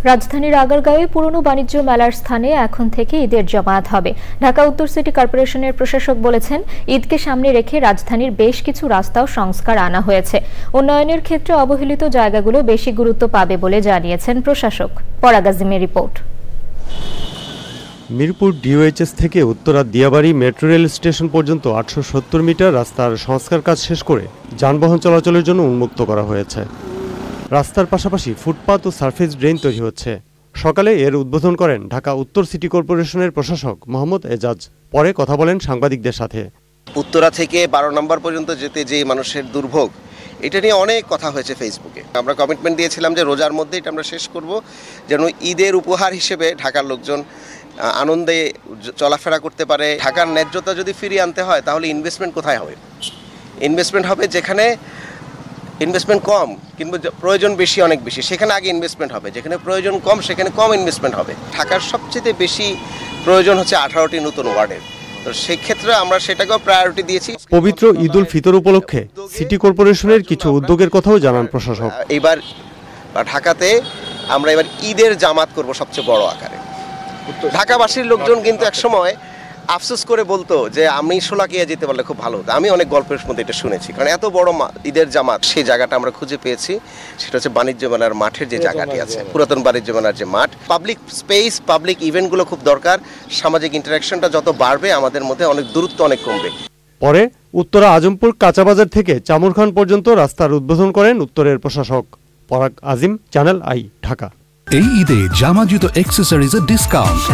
রাজধানীর আগারগাঁওয়ে পুরনো বাণিজ্য মেলার স্থানে এখন থেকে ঈদের জামায়াত হবে। ঢাকা উত্তর সিটি কর্পোরেশনের প্রশাসক বলেছেন, ঈদকে সামনে রেখে রাজধানীর বেশ কিছু রাস্তাও সংস্কার আনা হয়েছে। উন্নয়নের ক্ষেত্রে অবহেলিত জায়গাগুলো বেশি গুরুত্ব পাবে বলে জানিয়েছেন প্রশাসক। পরাগ আজিমের রিপোর্ট। মিরপুর ডিওএইচএস থেকে Uttara Diabari metro rail station পর্যন্ত 870 মিটার রাস্তার সংস্কার কাজ শেষ করে যানবাহন চলাচলের জন্য উন্মুক্ত করা হয়েছে। রাস্তার পাশাপাশি ফুটপাত ও সারফেস ড্রেন তৈরি হচ্ছে। সকালে এর উদ্বোধন করেন ঢাকা উত্তর সিটি কর্পোরেশনের প্রশাসক মোহাম্মদ এজাজ। পরে কথা বলেন সাংবাদিকদের সাথে। উত্তরা থেকে 12 নম্বর পর্যন্ত যেতে যে মানুষের দুর্ভোগ, এটা নিয়ে অনেক কথা হয়েছে ফেসবুকে। আমরা কমিটমেন্ট দিয়েছিলাম যে রোজার মধ্যে এটা আমরা শেষ করব, যেন ঈদের উপহার হিসেবে ঢাকার লোকজন আনন্দে চলাফেরা করতে পারে। ঢাকার ন্যায্যতা যদি ফিরিয়ে আনতে হয় তাহলে ইনভেস্টমেন্ট কোথায় হবে? ইনভেস্টমেন্ট হবে যেখানে ইনভেস্টমেন্ট কম কিন্তু প্রয়োজন বেশি, অনেক বেশি, সেখানে আগে ইনভেস্টমেন্ট হবে। যেখানে প্রয়োজন কম সেখানে কম ইনভেস্টমেন্ট হবে। ঢাকার সবচেয়ে বেশি প্রয়োজন হচ্ছে 18টি নতুন ওয়ার্ডের। তো সেই ক্ষেত্রে আমরা সেটাকেও প্রায়োরিটি দিয়েছি। পবিত্র ঈদ উল ফিতর উপলক্ষে সিটি কর্পোরেশনের কিছু উদ্যোগের কথাও জানান প্রশাসক। এবার ঢাকাতে আমরা এবার ঈদের জামাত করব সবচেয়ে বড় আকারে। ঢাকাবাসীর লোকজন কিন্তু একসময় আফসোস করে বলতো যে আমি শোলাকিয়া যেতে পারলে খুব ভালো হতো। আমি অনেক গল্পের মধ্যে এটা শুনেছি, কারণ এত বড় ঈদের জামাত সেই জায়গাটা আমরা খুঁজে পেয়েছি। সেটা হচ্ছে বাণিজ্য মেলার মাঠের যে জায়গাটি আছে, পুরাতন বাণিজ্য মেলার যে মাঠ। পাবলিক স্পেস, পাবলিক ইভেন্টগুলো খুব দরকার। সামাজিক ইন্টারাকশনটা যত বাড়বে আমাদের মধ্যে অনেক দূরত্ব অনেক কমবে। পরে উত্তরা আজমপুর কাঁচাবাজার থেকে চামুরখান পর্যন্ত রাস্তার উদ্বোধন করেন উত্তরের প্রশাসক। পরাগ আজিম, চ্যানেল আই, ঢাকা। এই ঈদে জামা জুতো অ্যাক্সেসরিজের ডিসকাউন্ট।